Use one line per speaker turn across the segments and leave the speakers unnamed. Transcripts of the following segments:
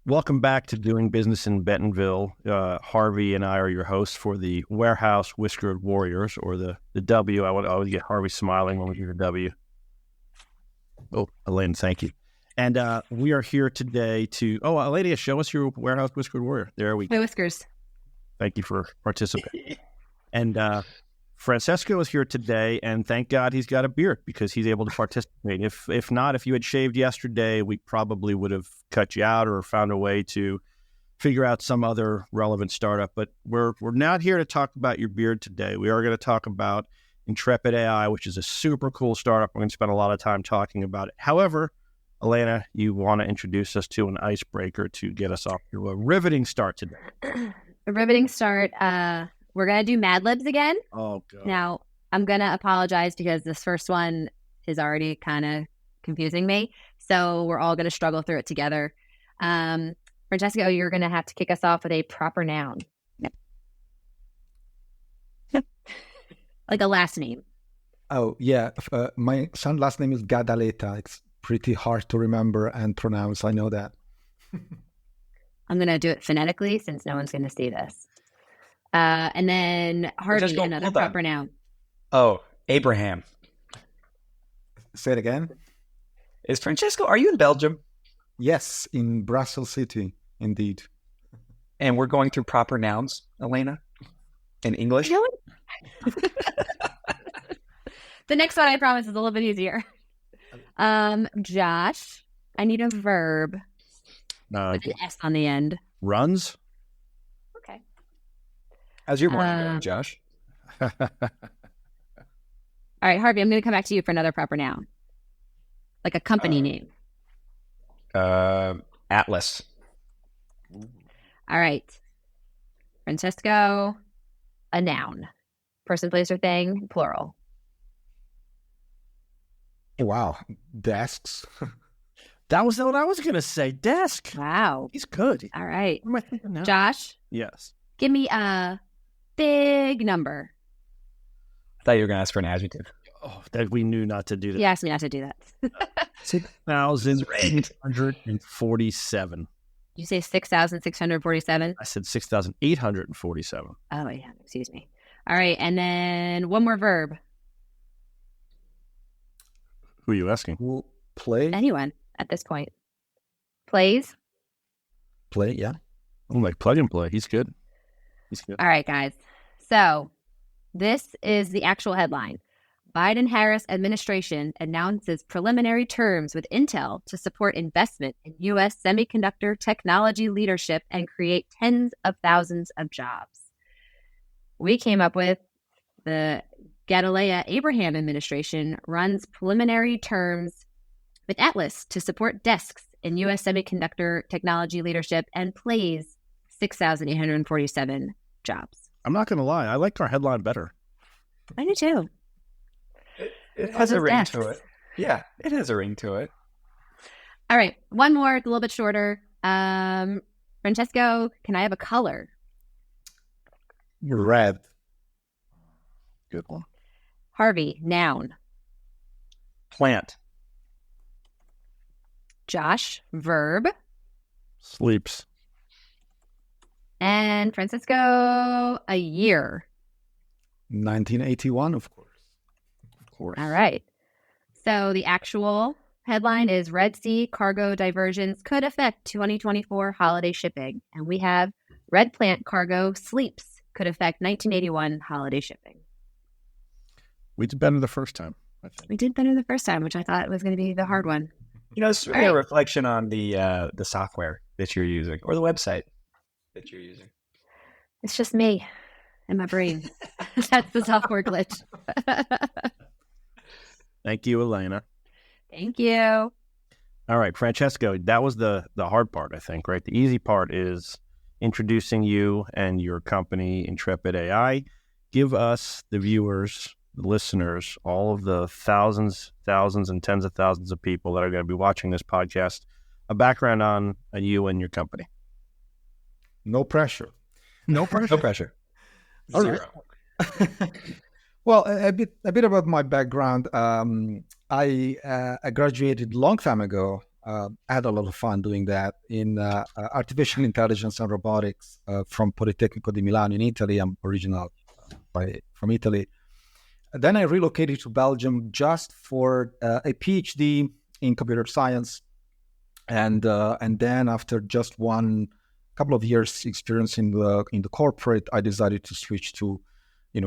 Welcome back to Doing Business in Bentonville. Harvey and I are your hosts for the Warehouse Whisker Warriors, or the W. I would always get Harvey smiling when we do the W. Oh, Elaine, thank you. And we are here today to... Oh, Elaine, show us your Warehouse Whisker Warrior. There we go.
My whiskers.
Thank you for participating. And Francesco is here today, and thank God he's got a beard because he's able to participate. If not, if you had shaved yesterday, we probably would have cut you out or found a way to figure out some other relevant startup. But we're not here to talk about your beard today. We are going to talk about Intrepid AI, which is a super cool startup. We're going to spend a lot of time talking about it. However, Elena, you want to introduce us to an icebreaker to get us off to a riveting start today.
A riveting start. We're going to do Mad Libs again.
Oh, God.
Now, I'm going to apologize because this first one is already kind of confusing me. So we're all going to struggle through it together. Francesco, you're going to have to kick us off with a proper noun. Yep. Like a last name.
Oh, yeah. My son's last name is Gadaleta. It's pretty hard to remember and pronounce. I know that.
I'm going to do it phonetically since no one's going to see this. And then Harvey, another proper noun.
Oh, Abraham.
Say it again.
Is Francesco, are you in Belgium?
Yes, in Brussels City, indeed.
And we're going through proper nouns, Elena, in English?
Really? The next one, I promise, is a little bit easier. Josh, I need a verb with an S on the end.
Runs?
Okay.
How's your morning going, Josh?
All right, Harvey, I'm going to come back to you for another proper noun. Like a company name.
Atlas.
All right. Francesco, a noun. Person, place, or thing, plural.
Wow. Desks.
That was what I was going to say. Desk.
Wow.
He's good.
All right.
What am I thinking now?
Josh?
Yes.
Give me a big number.
I thought you were going to ask for an adjective.
Oh, that we knew not to do that.
You asked me not to do that.
6,847.
Did you say 6,647?
I said 6,847.
Oh, yeah. Excuse me. All right. And then one more verb.
Who are you asking?
Play?
Anyone at this point. Plays?
Play, yeah.
I'm like plug and play. He's good. He's good.
All right, guys. So this is the actual headline. Biden-Harris administration announces preliminary terms with Intel to support investment in U.S. semiconductor technology leadership and create tens of thousands of jobs. We came up with the Gadaleta Abraham administration runs preliminary terms with Atlas to support desks in U.S. semiconductor technology leadership and plays 6,847 jobs.
I'm not going to lie. I like our headline better.
I do too.
It has a ring to it. Yeah, it has a ring to it.
All right. One more. It's a little bit shorter. Francesco, can I have a color?
Red.
Good one.
Harvey, noun.
Plant.
Josh, verb.
Sleeps.
And Francesco, a year.
1981, of course.
Of course.
All right. So the actual headline is Red Sea cargo diversions could affect 2024 holiday shipping. And we have Red Plant cargo sleeps could affect 1981 holiday shipping.
We did better the first time, I think.
We did better the first time, which I thought was going to be the hard one.
You know, it's really a reflection on the software that you're using or the website that you're using.
It's just me and my brain. That's the software glitch.
Thank you, Elena.
Thank you.
All right, Francesco, that was the hard part, I think, right? The easy part is introducing you and your company, Intrepid AI. Give us, the viewers, the listeners, all of the thousands, and tens of thousands of people that are going to be watching this podcast, a background on you and your company.
No pressure.
No pressure.
No pressure.
Zero. Well, a bit about my background. I graduated a long time ago had a lot of fun doing that in artificial intelligence and robotics from Politecnico di Milano in Italy. I'm original from Italy. Then I relocated to Belgium just for a PhD in computer science, and then after just couple of years experience in the corporate, I decided to switch to,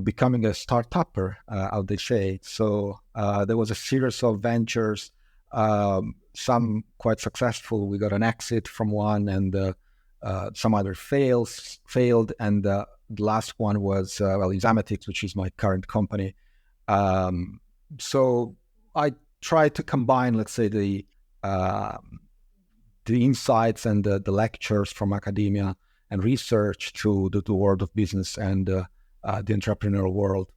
becoming a startupper, how they say. So there was a series of ventures, some quite successful. We got an exit from one, and some other failed, and the last one was is Ametics, which is my current company. So I try to combine, let's say, the insights and the lectures from academia and research to the world of business and the entrepreneurial world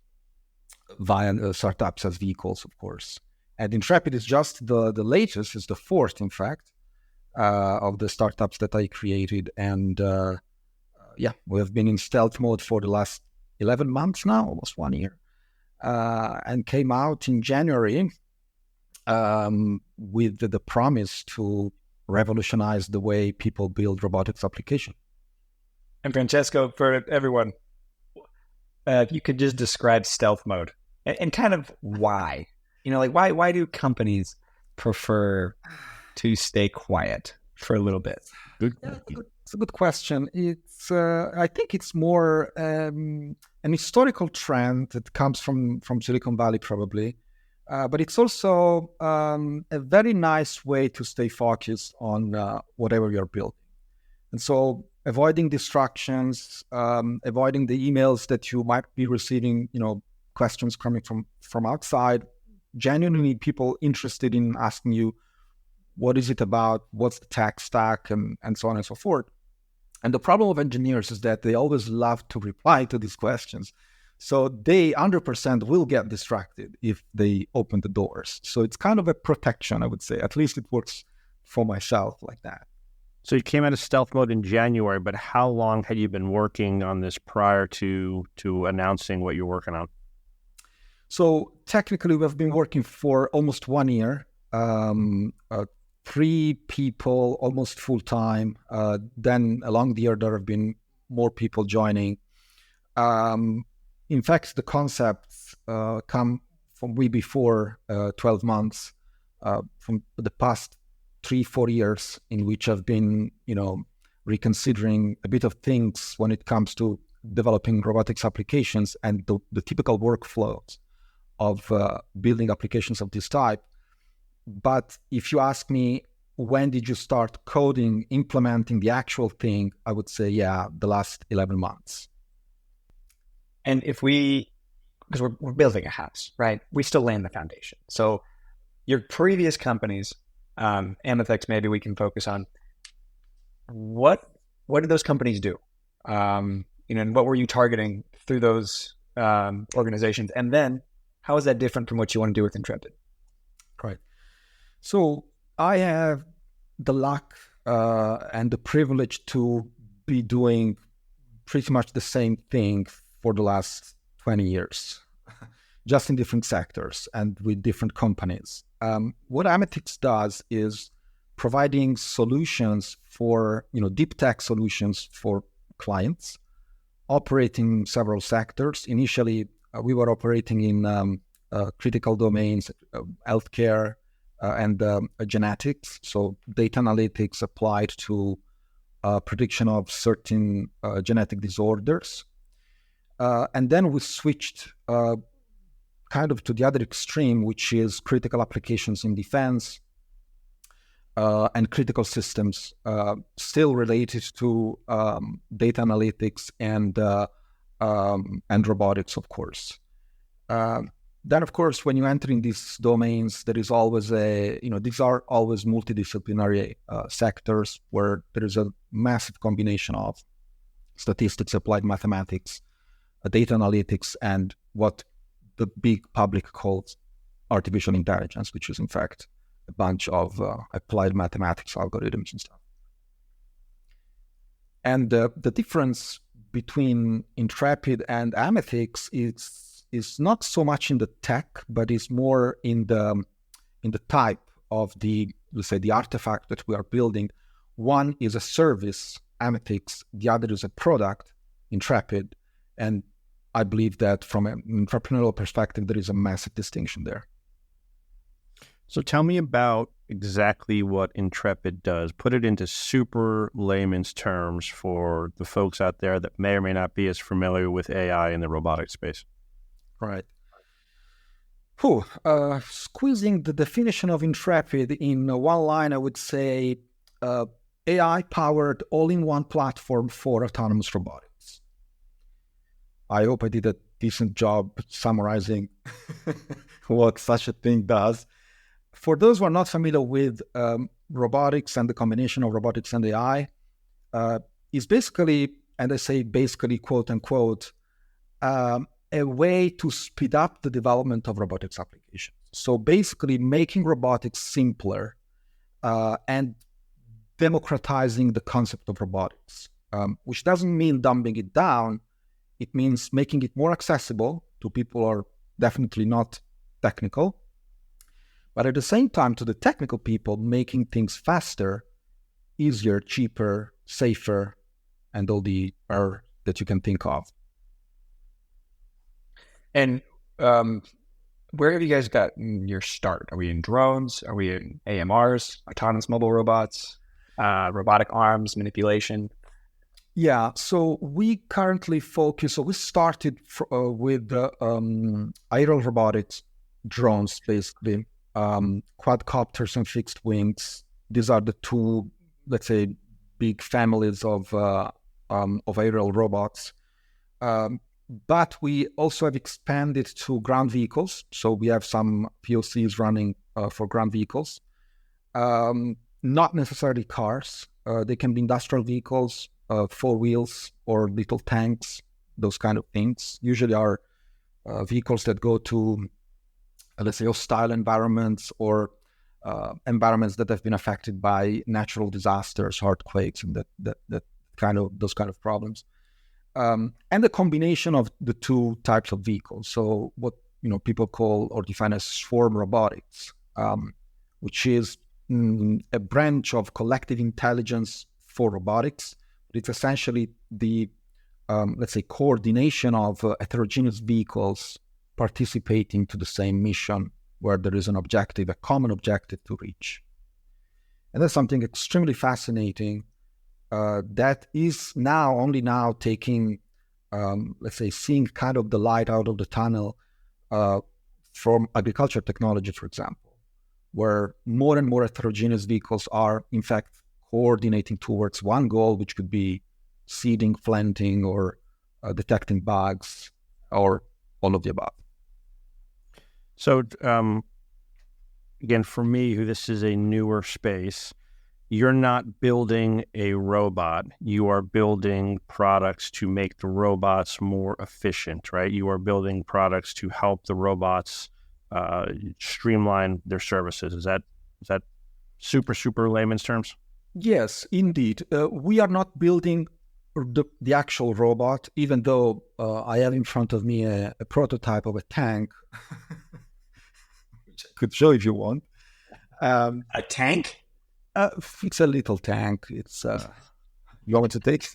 via startups as vehicles, of course. And Intrepid is just the latest, is the fourth, in fact, of the startups that I created. And we have been in stealth mode for the last 11 months now, almost 1 year. And came out in January with the promise to revolutionize the way people build robotics application.
And Francesco, for everyone, if you could just describe stealth mode and kind of why. Why do companies prefer to stay quiet for a little bit?
It's a good question. It's I think it's more an historical trend that comes from Silicon Valley, probably. But it's also a very nice way to stay focused on whatever you're building. And so avoiding distractions, avoiding the emails that you might be receiving, questions coming from outside, genuinely people interested in asking you, what is it about, what's the tech stack, and so on and so forth. And the problem of engineers is that they always love to reply to these questions. So they 100% will get distracted if they open the doors. So it's kind of a protection, I would say. At least it works for myself like that.
So you came out of stealth mode in January, but how long had you been working on this prior to announcing what you're working on?
So technically, we've been working for almost 1 year. 3 people, almost full time. Then along the year, there have been more people joining. In fact, the concepts come from way before 12 months, from the past 3-4 years, in which I've been, reconsidering a bit of things when it comes to developing robotics applications and the typical workflows of building applications of this type. But if you ask me, when did you start coding, implementing the actual thing, I would say, the last 11 months.
And because we're building a house, right? We still lay in the foundation. So your previous companies, Amethix, maybe we can focus on what did those companies do? And what were you targeting through those organizations? And then how is that different from what you want to do with Intrepid?
Right. So I have the luck and the privilege to be doing pretty much the same thing for the last 20 years, just in different sectors and with different companies. What Amethix does is providing solutions for, deep tech solutions for clients, operating several sectors. Initially, we were operating in critical domains, healthcare and genetics, so data analytics applied to prediction of certain genetic disorders. And then we switched kind of to the other extreme, which is critical applications in defense and critical systems, still related to data analytics and robotics, of course. Then, of course, when you enter in these domains, there is always these are always multidisciplinary sectors where there is a massive combination of statistics, applied mathematics, data analytics, and what the big public calls artificial intelligence, which is in fact a bunch of applied mathematics algorithms and stuff. And the difference between Intrepid and Amethix is not so much in the tech, but is more in the type of the let's say, the artifact that we are building. One is a service, Amethyx. The other is a product, Intrepid. And I believe that from an entrepreneurial perspective, there is a massive distinction there.
So tell me about exactly what Intrepid does. Put it into super layman's terms for the folks out there that may or may not be as familiar with AI in the robotics space.
Right. Squeezing the definition of Intrepid in one line, I would say AI-powered all-in-one platform for autonomous robotics. I hope I did a decent job summarizing what such a thing does. For those who are not familiar with robotics and the combination of robotics and AI, is basically, and I say basically, quote unquote, a way to speed up the development of robotics applications. So basically making robotics simpler and democratizing the concept of robotics, which doesn't mean dumbing it down. It means making it more accessible to people who are definitely not technical, but at the same time, to the technical people, making things faster, easier, cheaper, safer, and all the R that you can think of.
And where have you guys got your start? Are we in drones? Are we in AMRs, autonomous mobile robots, robotic arms, manipulation?
Yeah, so we currently focus, so we started with aerial robotics, drones, basically, quadcopters and fixed wings. These are the two, let's say, big families of aerial robots. But we also have expanded to ground vehicles. So we have some POCs running for ground vehicles. Not necessarily cars. They can be industrial vehicles, 4 wheels, or little tanks, those kind of things. Usually are vehicles that go to, let's say, hostile environments or environments that have been affected by natural disasters, earthquakes, and those kind of problems. And the combination of the two types of vehicles. So what people call or define as swarm robotics, which is a branch of collective intelligence for robotics. It's essentially the, let's say, coordination of heterogeneous vehicles participating to the same mission where there is an objective, a common objective to reach. And that's something extremely fascinating that is only now taking, let's say, seeing kind of the light out of the tunnel from agriculture technology, for example, where more and more heterogeneous vehicles are, in fact, coordinating towards one goal, which could be seeding, planting, or detecting bugs, or all of the above.
So, again, for me, this is a newer space. You're not building a robot. You are building products to make the robots more efficient, right? You are building products to help the robots streamline their services. Is that super layman's terms?
Yes, indeed. We are not building the actual robot, even though I have in front of me a prototype of a tank, which I could show if you want.
A tank?
It's a little tank. It's you want me to take?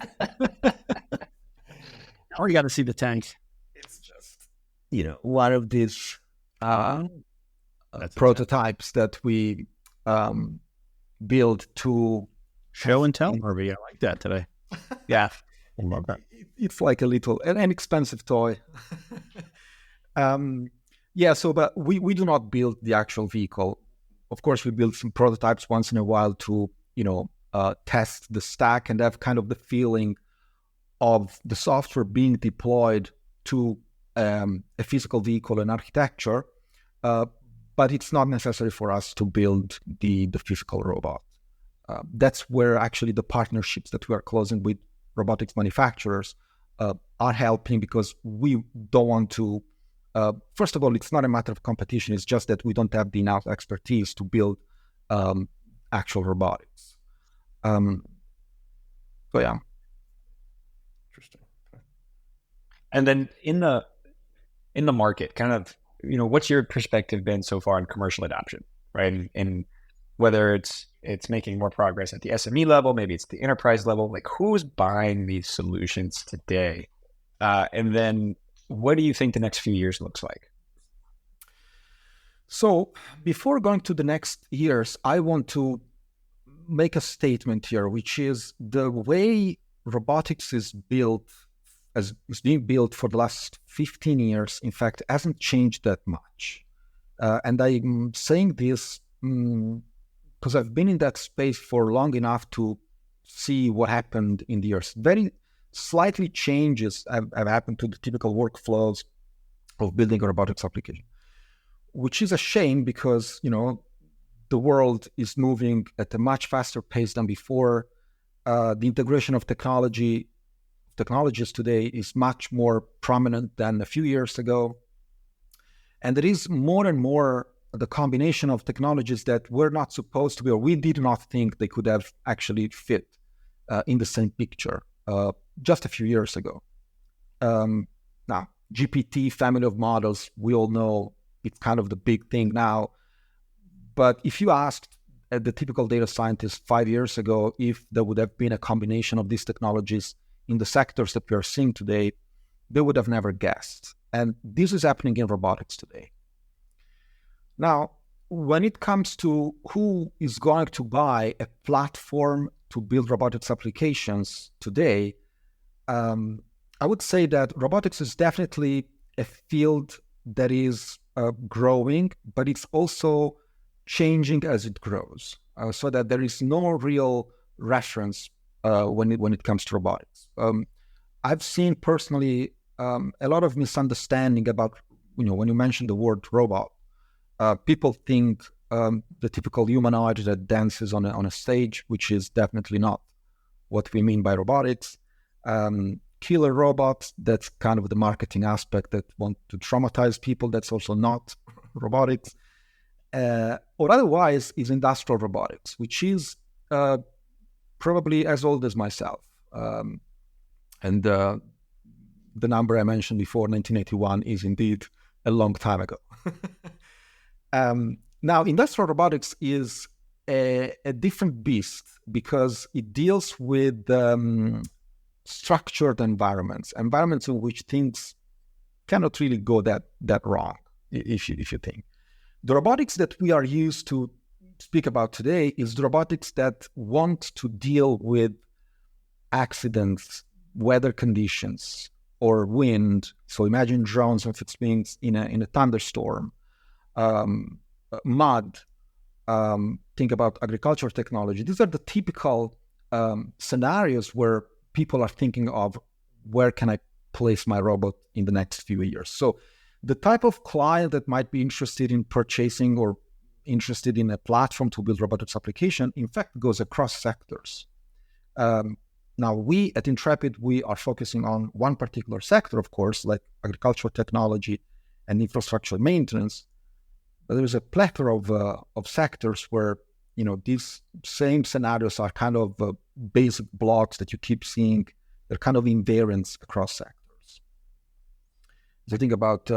Or you got to see the tank.
It's just one of these prototypes that we build to
show and tell. Harvey, I like that today.
Yeah,
it's like a little an expensive toy. But we do not build the actual vehicle. Of course, we build some prototypes once in a while to test the stack and have kind of the feeling of the software being deployed to a physical vehicle and architecture. But it's not necessary for us to build the physical robot. That's where actually the partnerships that we are closing with robotics manufacturers are helping, because we don't want to, first of all, it's not a matter of competition. It's just that we don't have the enough expertise to build actual robotics. So yeah.
Interesting. And then in the market, kind of, what's your perspective been so far on commercial adoption, right? And whether it's making more progress at the SME level, maybe it's the enterprise level. Like, who's buying these solutions today? And then what do you think the next few years looks like?
So before going to the next years, I want to make a statement here, which is the way robotics is being built for the last 15 years, in fact, hasn't changed that much. And I'm saying this because I've been in that space for long enough to see what happened in the years. Very slightly changes have happened to the typical workflows of building a robotics application, which is a shame because, the world is moving at a much faster pace than before. The integration of technologies today is much more prominent than a few years ago. And there is more and more the combination of technologies that were not supposed to be, or we did not think they could have actually fit in the same picture just a few years ago. Now, GPT family of models, we all know it's kind of the big thing now. But if you asked the typical data scientist 5 years ago if there would have been a combination of these technologies in the sectors that we are seeing today, they would have never guessed. And this is happening in robotics today. Now, when it comes to who is going to buy a platform to build robotics applications today, I would say that robotics is definitely a field that is growing, but it's also changing as it grows, so that there is no real reference when it comes to robotics. I've seen personally a lot of misunderstanding about, when you mention the word robot, people think the typical humanoid that dances on a stage, which is definitely not what we mean by robotics. Killer robots, that's kind of the marketing aspect that want to traumatize people. That's also not robotics. Or otherwise is industrial robotics, which is probably as old as myself. And the number I mentioned before, 1981, is indeed a long time ago. Now, industrial robotics is a different beast because it deals with structured environments in which things cannot really go that wrong, if you think. The robotics that we are used to speak about today is the robotics that want to deal with accidents, weather conditions, or wind. So imagine drones if it's being in a thunderstorm, mud. Think about agricultural technology. These are the typical scenarios where people are thinking of where can I place my robot in the next few years. So the type of client that might be interested in purchasing or interested in a platform to build robotics application, in fact, goes across sectors. Now, we at Intrepid, we are focusing on one particular sector, of course, like agricultural technology and infrastructure maintenance. But there is a plethora of sectors where, these same scenarios are kind of basic blocks that you keep seeing. They're kind of invariants across sectors. So think about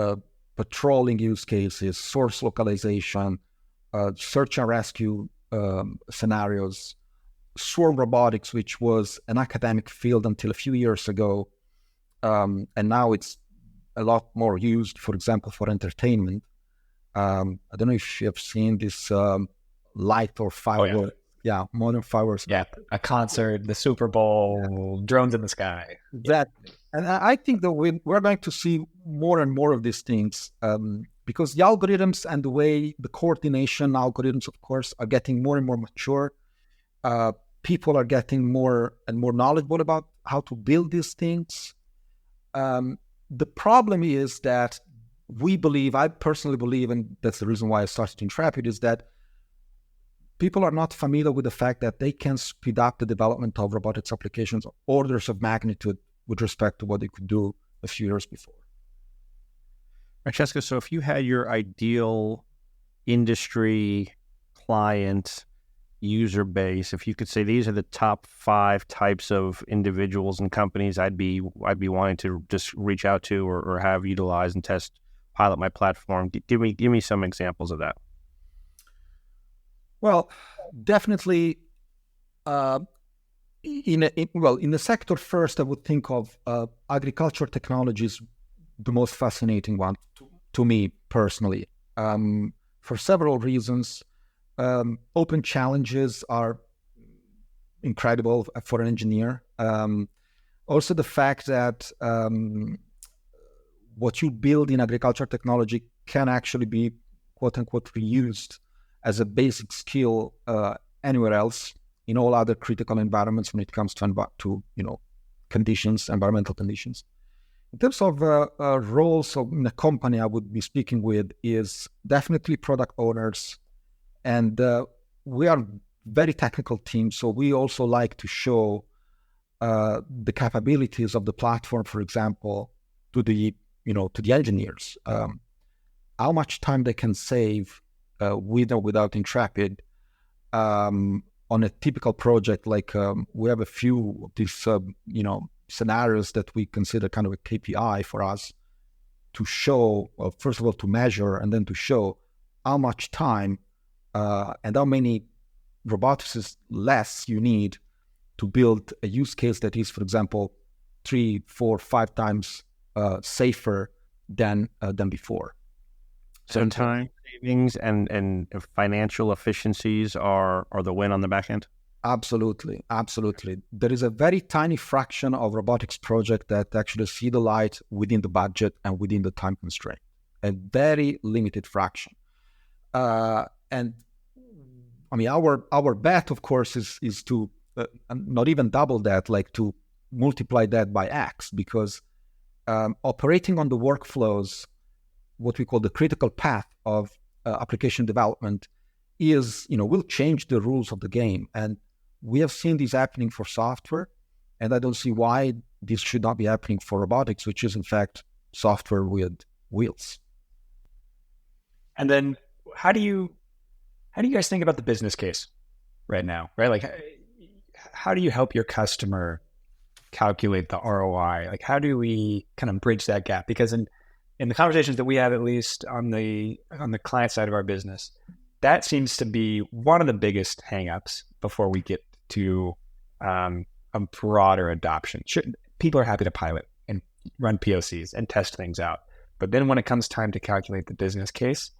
patrolling use cases, source localization, search and rescue scenarios, swarm robotics, which was an academic field until a few years ago, and now it's a lot more used, for example, for entertainment. I don't know if you have seen this light or fireworks. Yeah, modern fireworks.
Yeah, a concert, the Super Bowl, drones in the sky.
Exactly. And I think that we're going to see more and more of these things because the algorithms and the coordination algorithms, of course, are getting more and more mature. People are getting more and more knowledgeable about how to build these things. The problem is that I personally believe, and that's the reason why I started Intrepid, is that people are not familiar with the fact that they can speed up the development of robotics applications orders of magnitude with respect to what they could do a few years before.
Francesco, so if you had your ideal industry client user base, if you could say these are the top 5 types of individuals and companies I'd be wanting to just reach out to or have utilize and test, pilot my platform, give me some examples of that.
Well, Definitely. In the sector first, I would think of agriculture technologies, the most fascinating one to me personally, for several reasons. Open challenges are incredible for an engineer. Also, the fact that what you build in agriculture technology can actually be quote unquote reused as a basic skill anywhere else in all other critical environments when it comes to conditions, environmental conditions. In terms of roles in a company I would be speaking with is definitely product owners, and we are very technical team, so we also like to show the capabilities of the platform, for example, to the engineers, how much time they can save with or without Intrepid. On a typical project, like we have a few of these, scenarios that we consider kind of a KPI for us to show, first of all, to measure, and then to show how much time and how many roboticists less you need to build a use case that is, for example, 3, 4, 5 times safer than before.
So time savings and financial efficiencies are the win on the back end?
Absolutely. There is a very tiny fraction of robotics project that actually see the light within the budget and within the time constraint. A very limited fraction. And I mean, our bet, of course, is to not even double that, like to multiply that by X, because operating on the workflows, what we call the critical path of application development, is will change the rules of the game. And we have seen this happening for software, and I don't see why this should not be happening for robotics, which is in fact software with wheels.
And then how do you guys think about the business case right now, right? Like, how do you help your customer calculate the ROI? Like, how do we kind of bridge that gap? Because in the conversations that we have, at least on the client side of our business, that seems to be one of the biggest hangups before we get to a broader adoption. Sure, people are happy to pilot and run POCs and test things out. But then when it comes time to calculate the business case,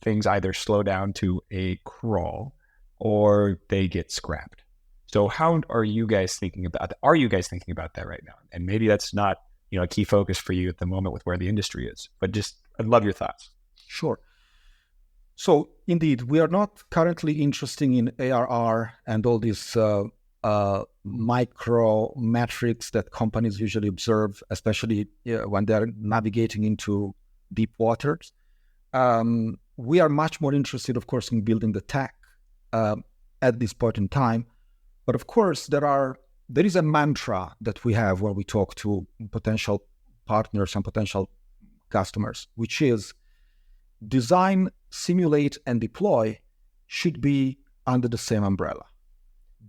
things either slow down to a crawl or they get scrapped. So how are you guys thinking about that? Are you guys thinking about that right now? And maybe that's not a key focus for you at the moment with where the industry is, but just I'd love your thoughts.
Sure. So indeed, we are not currently interested in ARR and all these micro metrics that companies usually observe, especially when they're navigating into deep waters. We are much more interested, of course, in building the tech at this point in time. But of course, there is a mantra that we have when we talk to potential partners and potential customers, which is design, simulate, and deploy should be under the same umbrella.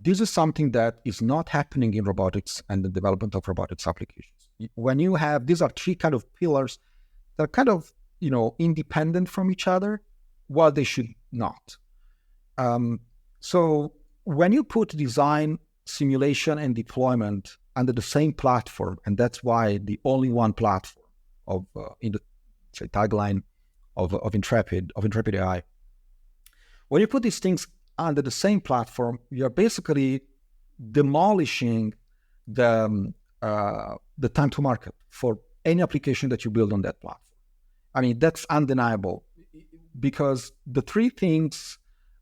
This is something that is not happening in robotics and the development of robotics applications. When you have, these are 3 kind of pillars that are kind of, independent from each other, while they should not. So when you put design, simulation, and deployment under the same platform, and that's why the only one platform of in the tagline of Intrepid AI. When you put these things under the same platform, you're basically demolishing the time to market for any application that you build on that platform. I mean, that's undeniable, because the 3 things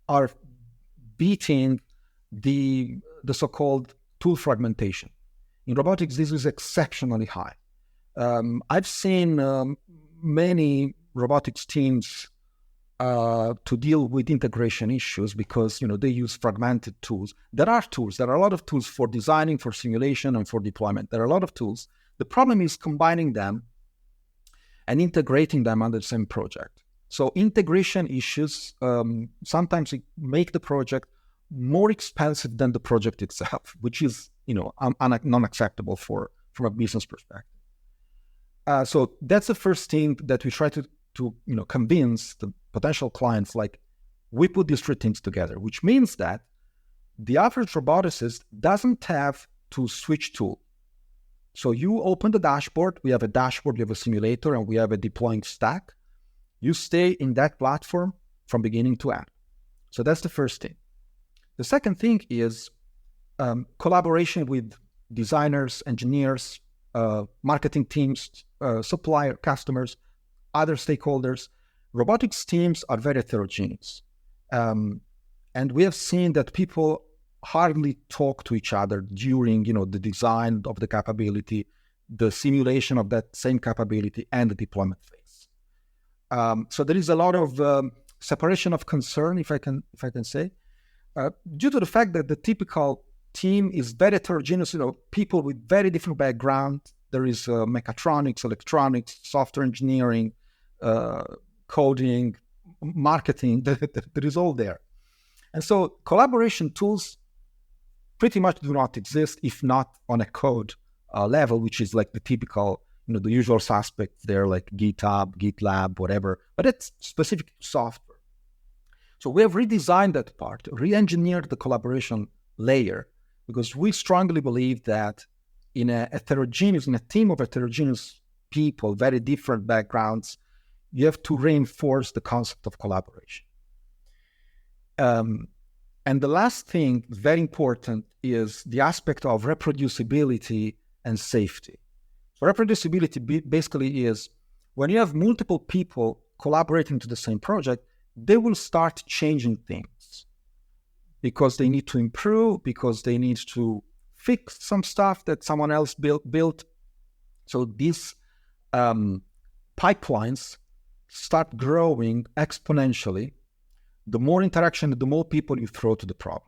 are beating the so-called tool fragmentation. In robotics, this is exceptionally high. I've seen many robotics teams to deal with integration issues because they use fragmented tools. There are a lot of tools for designing, for simulation, and for deployment. There are a lot of tools. The problem is combining them and integrating them under the same project. So integration issues sometimes make the project more expensive than the project itself, which is non-acceptable from a business perspective. So that's the first thing that we try to convince the potential clients, like, we put these three things together, which means that the average roboticist doesn't have to switch tool. So you open the dashboard, we have a dashboard, we have a simulator, and we have a deploying stack. You stay in that platform from beginning to end. So that's the first thing. The second thing is collaboration with designers, engineers, marketing teams, supplier, customers, other stakeholders. Robotics teams are very heterogeneous. And we have seen that people hardly talk to each other during, the design of the capability, the simulation of that same capability, and the deployment phase. So there is a lot of separation of concern, if I can say, due to the fact that the typical team is very heterogeneous. People with very different backgrounds. There is mechatronics, electronics, software engineering, coding, marketing. There is all there, and so collaboration tools pretty much do not exist, if not on a code level, which is like the typical, the usual suspects there, like GitHub, GitLab, whatever, but it's specific to software. So we have redesigned that part, re-engineered the collaboration layer, because we strongly believe that in a team of heterogeneous people, very different backgrounds, you have to reinforce the concept of collaboration. And the last thing, very important, is the aspect of reproducibility and safety. So reproducibility basically is when you have multiple people collaborating to the same project, they will start changing things because they need to improve, because they need to fix some stuff that someone else built. So these pipelines start growing exponentially. The more interaction, the more people you throw to the problem.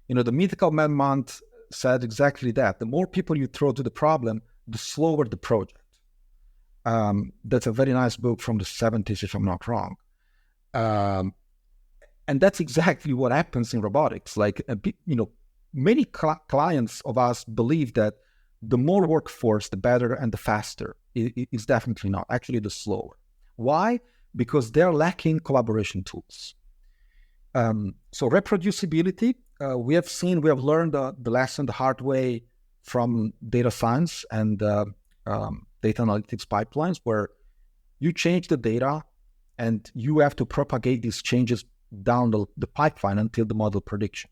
The mythical man Mount said exactly that. The more people you throw to the problem, the slower the project. That's a very nice book from the 70s, if I'm not wrong. And that's exactly what happens in robotics. Like, many clients of us believe that the more workforce, the better and the faster. It's definitely not. Actually, the slower. Why? Because they're lacking collaboration tools. So reproducibility, we have learned the lesson the hard way from data science and data analytics pipelines, where you change the data and you have to propagate these changes down the pipeline until the model prediction.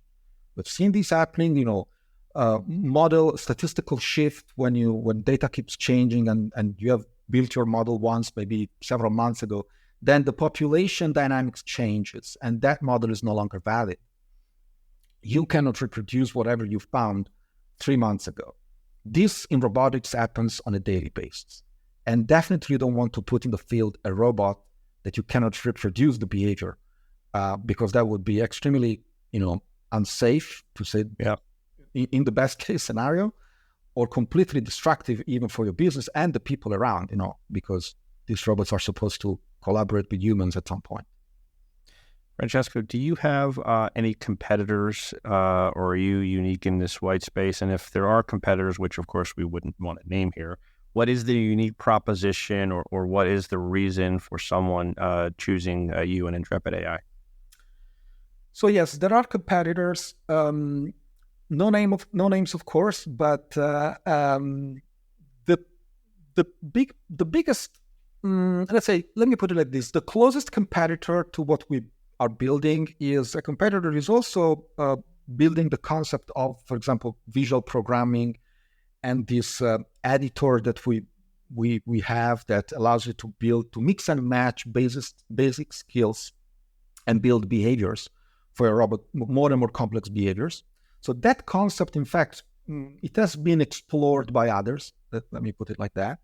We've seen this happening, model statistical shift when data keeps changing and you have built your model once, maybe several months ago, then the population dynamics changes and that model is no longer valid. You cannot reproduce whatever you found 3 months ago. This in robotics happens on a daily basis. And definitely you don't want to put in the field a robot that you cannot reproduce the behavior because that would be extremely, unsafe, to say, in the best case scenario, or completely destructive even for your business and the people around, because these robots are supposed to collaborate with humans at some point.
Francesco, do you have any competitors or are you unique in this white space? And if there are competitors, which of course we wouldn't want to name here, what is the unique proposition or what is the reason for someone choosing you and Intrepid AI?
So yes, there are competitors. No names, of course, but the biggest, let's say, let me put it like this: the closest competitor to what we are building is a competitor who is also building the concept of, for example, visual programming and this editor that we have that allows you to mix and match basic skills and build behaviors for a robot, more and more complex behaviors. So that concept, in fact, it has been explored by others. Let me put it like that,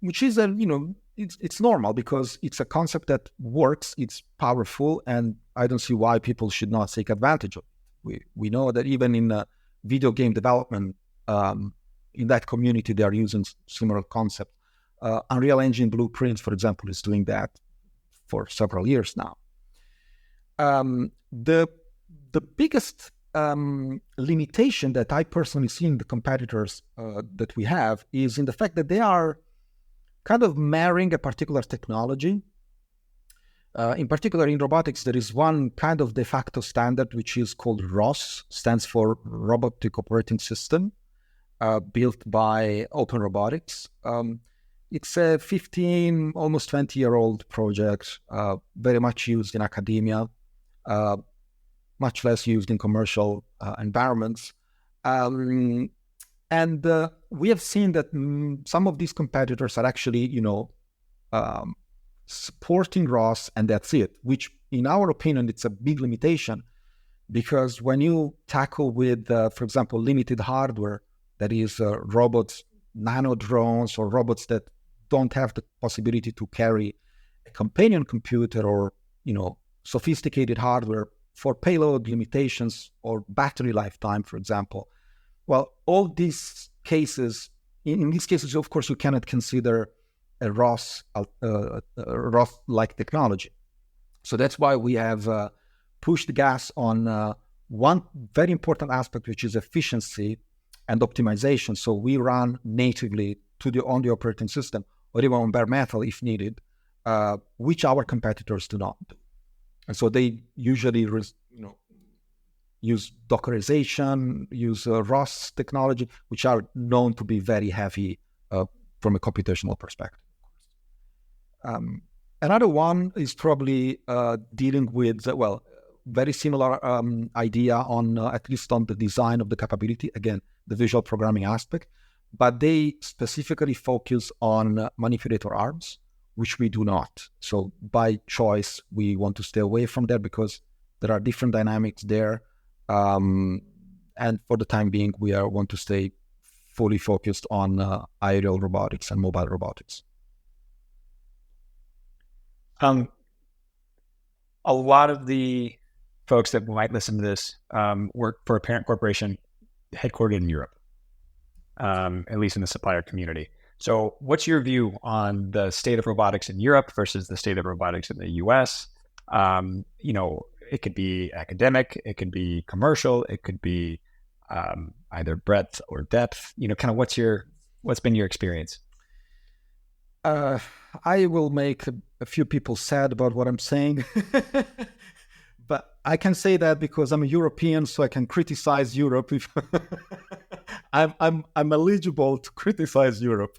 which is it's normal because it's a concept that works, it's powerful, and I don't see why people should not take advantage of it. We know that even in video game development, in that community, they are using similar concept. Unreal Engine Blueprints, for example, is doing that for several years now. The biggest limitation that I personally see in the competitors that we have is in the fact that they are kind of marrying a particular technology In particular, in robotics, there is one kind of de facto standard, which is called ROS, stands for Robotic Operating System, built by Open Robotics. It's a 15, almost 20-year-old project, very much used in academia, much less used in commercial environments. And we have seen that some of these competitors are actually, supporting ROS, and that's it, which in our opinion, it's a big limitation, because when you tackle with, for example, limited hardware, that is robots, nano drones, or robots that don't have the possibility to carry a companion computer or, sophisticated hardware for payload limitations or battery lifetime, for example. Well, all these cases, in these cases, of course, you cannot consider a ROS-like technology. So that's why we have pushed the gas on one very important aspect, which is efficiency and optimization. So we run natively on the operating system, or even on bare metal if needed, which our competitors do not do. And so they usually use Dockerization, use ROS technology, which are known to be very heavy from a computational perspective. Another one is probably dealing with, very similar idea on, at least on the design of the capability, again, the visual programming aspect, but they specifically focus on manipulator arms, which we do not. So by choice, we want to stay away from that because there are different dynamics there. And for the time being, we want to stay fully focused on aerial robotics and mobile robotics.
A lot of the folks that might listen to this work for a parent corporation headquartered in Europe, at least in the supplier community. So what's your view on the state of robotics in Europe versus the state of robotics in the US? It could be academic, it could be commercial, it could be either breadth or depth. Kind of what's been your experience?
I will make a few people sad about what I'm saying, but I can say that because I'm a European, so I can criticize Europe if I'm eligible to criticize Europe.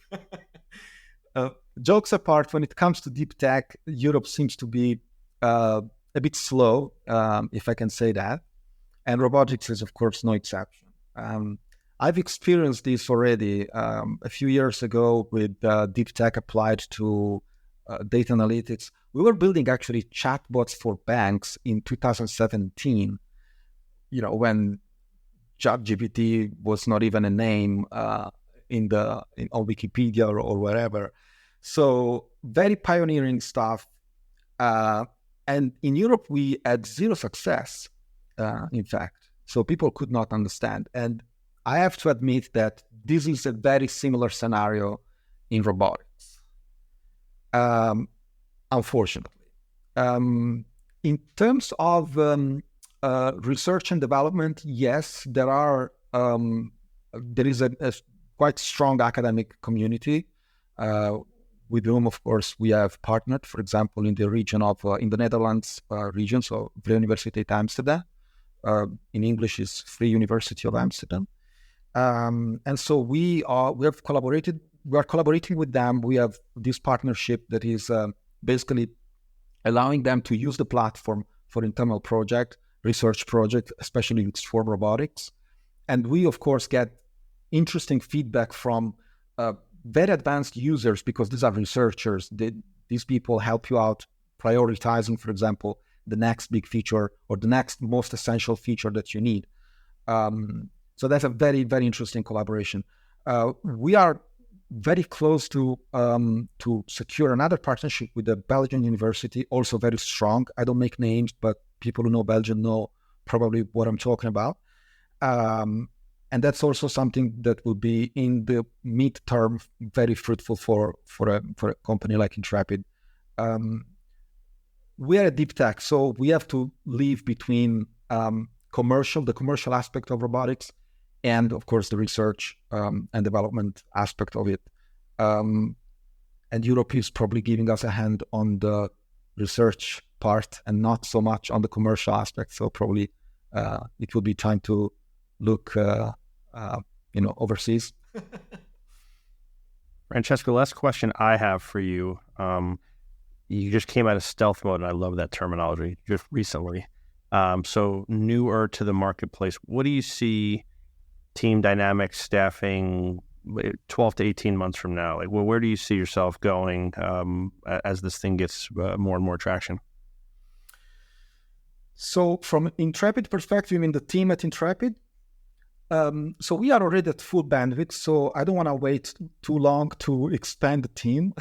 Jokes apart, when it comes to deep tech, Europe seems to be a bit slow, if I can say that, and robotics is, of course, no exception. I've experienced this already a few years ago with deep tech applied to data analytics. We were building actually chatbots for banks in 2017, when ChatGPT was not even a name on Wikipedia or wherever. So very pioneering stuff. And in Europe, we had zero success, in fact. So people could not understand. And I have to admit that this is a very similar scenario in robotics, unfortunately. In terms of research and development, yes, there is a quite strong academic community with whom, of course, we have partnered, for example, in the region of, in the Netherlands region, so Vrije Universiteit Amsterdam. In English is Free University of Amsterdam. And so we are collaborating with them. We have this partnership that is basically allowing them to use the platform for internal research project, especially for robotics. And we, of course, get interesting feedback from very advanced users, because these are researchers. These people help you out prioritizing, for example, the next big feature or the next most essential feature that you need. So that's a very, very interesting collaboration. We are very close to secure another partnership with a Belgian university, also very strong. I don't make names, but people who know Belgium know probably what I'm talking about. And that's also something that will be in the midterm very fruitful for a company like Intrepid. We are a deep tech, so we have to live between the commercial aspect of robotics, and of course the research and development aspect of it. And Europe is probably giving us a hand on the research part and not so much on the commercial aspect. So probably it will be time to look, overseas.
Francesco, last question I have for you. You just came out of stealth mode, and I love that terminology, just recently. So newer to the marketplace, what do you see team dynamics, staffing, 12 to 18 months from now? Like, well, where do you see yourself going as this thing gets more and more traction?
So from Intrepid perspective, I mean the team at Intrepid, so we are already at full bandwidth, so I don't want to wait too long to expand the team.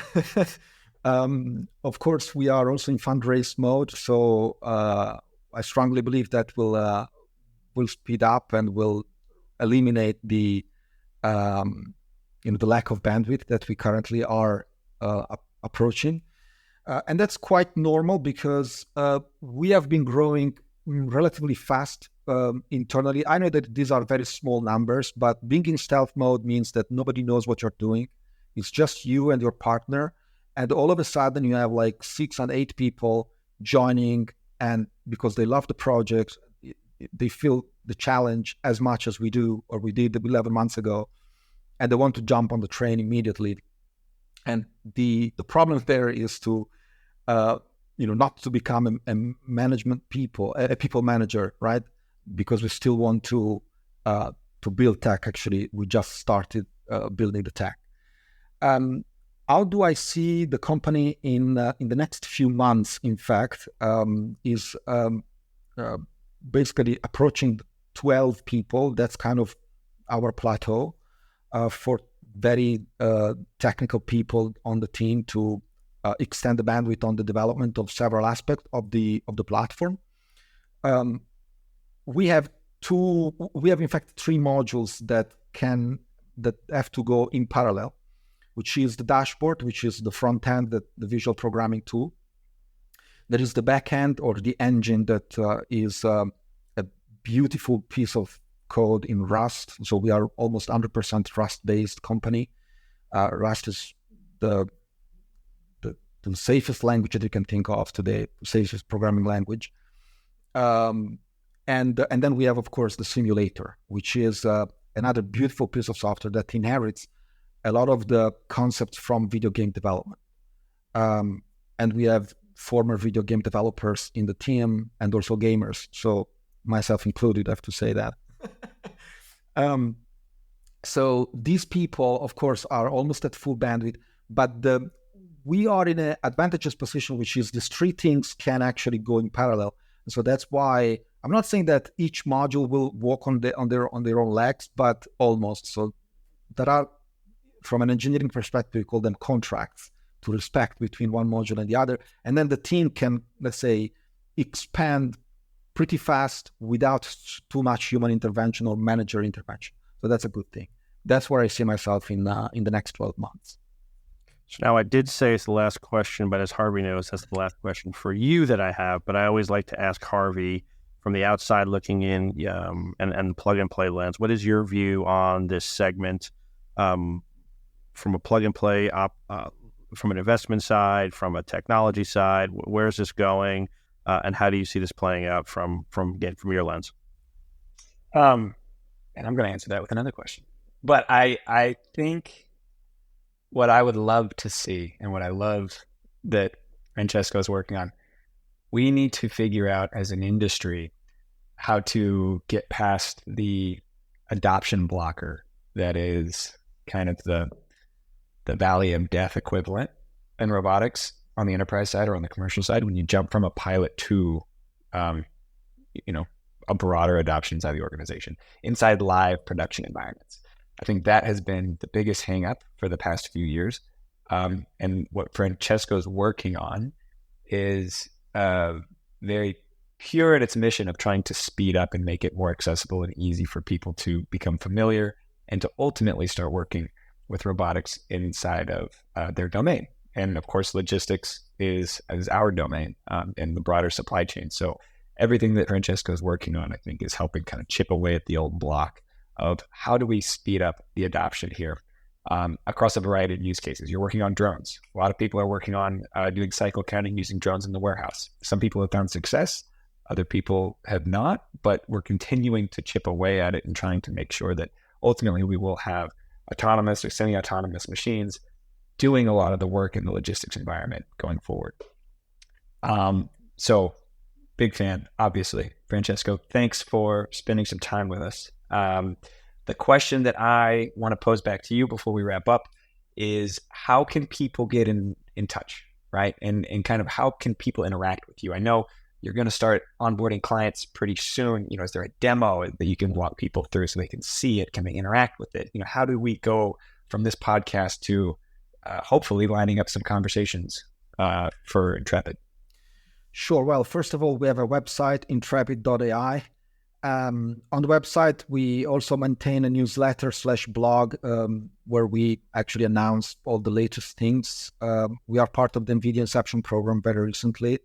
Of course, we are also in fundraise mode, so I strongly believe that will speed up and will eliminate the lack of bandwidth that we currently are approaching. And that's quite normal because we have been growing relatively fast internally. I know that these are very small numbers, but being in stealth mode means that nobody knows what you're doing. It's just you and your partner. And all of a sudden you have like 6 and 8 people joining, and because they love the project, they feel the challenge as much as we do, or we did 11 months ago, and they want to jump on the train immediately. And the problem there is to not to become a people manager, right? Because we still want to build tech. Actually, we just started building the tech. How do I see the company in the next few months? In fact, is basically approaching 12 people. That's kind of our plateau for very technical people on the team to extend the bandwidth on the development of several aspects of the platform. We have in fact 3 modules that have to go in parallel, which is the dashboard, which is the front end, the visual programming tool. There is the back end, or the engine, that is a beautiful piece of code in Rust. So we are almost 100% Rust-based company. Rust is the safest language that you can think of today, safest programming language. And then we have, of course, the simulator, which is another beautiful piece of software that inherits a lot of the concepts from video game development. And we have former video game developers in the team and also gamers. So myself included, I have to say that. So these people, of course, are almost at full bandwidth, but we are in an advantageous position, which is these 3 things can actually go in parallel. And so that's why I'm not saying that each module will walk on their own legs, but almost. So there are, from an engineering perspective, we call them contracts to respect between one module and the other. And then the team can, let's say, expand pretty fast without too much human intervention or manager intervention. So that's a good thing. That's where I see myself in the next 12 months.
So now I did say it's the last question, but as Harvey knows, that's the last question for you that I have. But I always like to ask Harvey, from the outside looking in, and plug and play lens, what is your view on this segment from a plug and play from an investment side, from a technology side? Where is this going, and how do you see this playing out from your lens?
And I'm going to answer that with another question. But I think what I would love to see, and what I love that Francesco is working on, we need to figure out as an industry how to get past the adoption blocker that is kind of the valley of death equivalent in robotics on the enterprise side or on the commercial side, when you jump from a pilot to a broader adoption inside the organization, inside live production environments. I think that has been the biggest hang up for the past few years. And what Francesco's working on is very pure at its mission of trying to speed up and make it more accessible and easy for people to become familiar and to ultimately start working with robotics inside of their domain. And of course, logistics is our domain and the broader supply chain. So everything that Francesco is working on, I think, is helping kind of chip away at the old block of how do we speed up the adoption here. across a variety of use cases. You're working on drones. A lot of people are working on doing cycle counting using drones in the warehouse. Some people have found success. Other people have not, but we're continuing to chip away at it and trying to make sure that ultimately we will have autonomous or semi-autonomous machines doing a lot of the work in the logistics environment going forward. So big fan, obviously. Francesco, thanks for spending some time with us. The question that I want to pose back to you before we wrap up is, how can people get in touch, right? And kind of how can people interact with you? I know you're going to start onboarding clients pretty soon. Is there a demo that you can walk people through so they can see it? Can they interact with it? How do we go from this podcast to hopefully lining up some conversations for Intrepid?
Sure. Well, first of all, we have a website, Intrepid AI. On the website, we also maintain a newsletter/blog where we actually announce all the latest things. We are part of the NVIDIA Inception program very recently.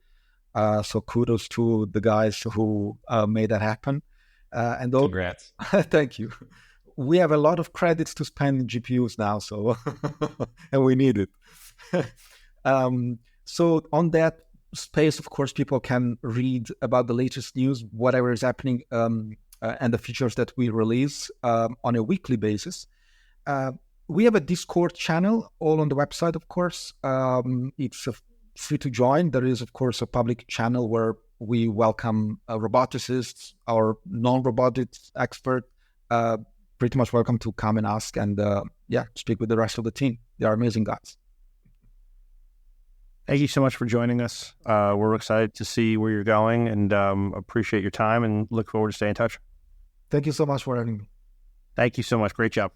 So kudos to the guys who made that happen.
Congrats.
Thank you. We have a lot of credits to spend in GPUs now, so and we need it. So on that space, of course, people can read about the latest news, whatever is happening, and the features that we release on a weekly basis. We have a Discord channel, all on the website, of course. It's free to join. There is, of course, a public channel where we welcome roboticists, our non-robotics expert, pretty much welcome to come and ask and speak with the rest of the team. They are amazing guys.
Thank you so much for joining us. We're excited to see where you're going and appreciate your time and look forward to staying in touch.
Thank you so much for having me.
Thank you so much. Great job.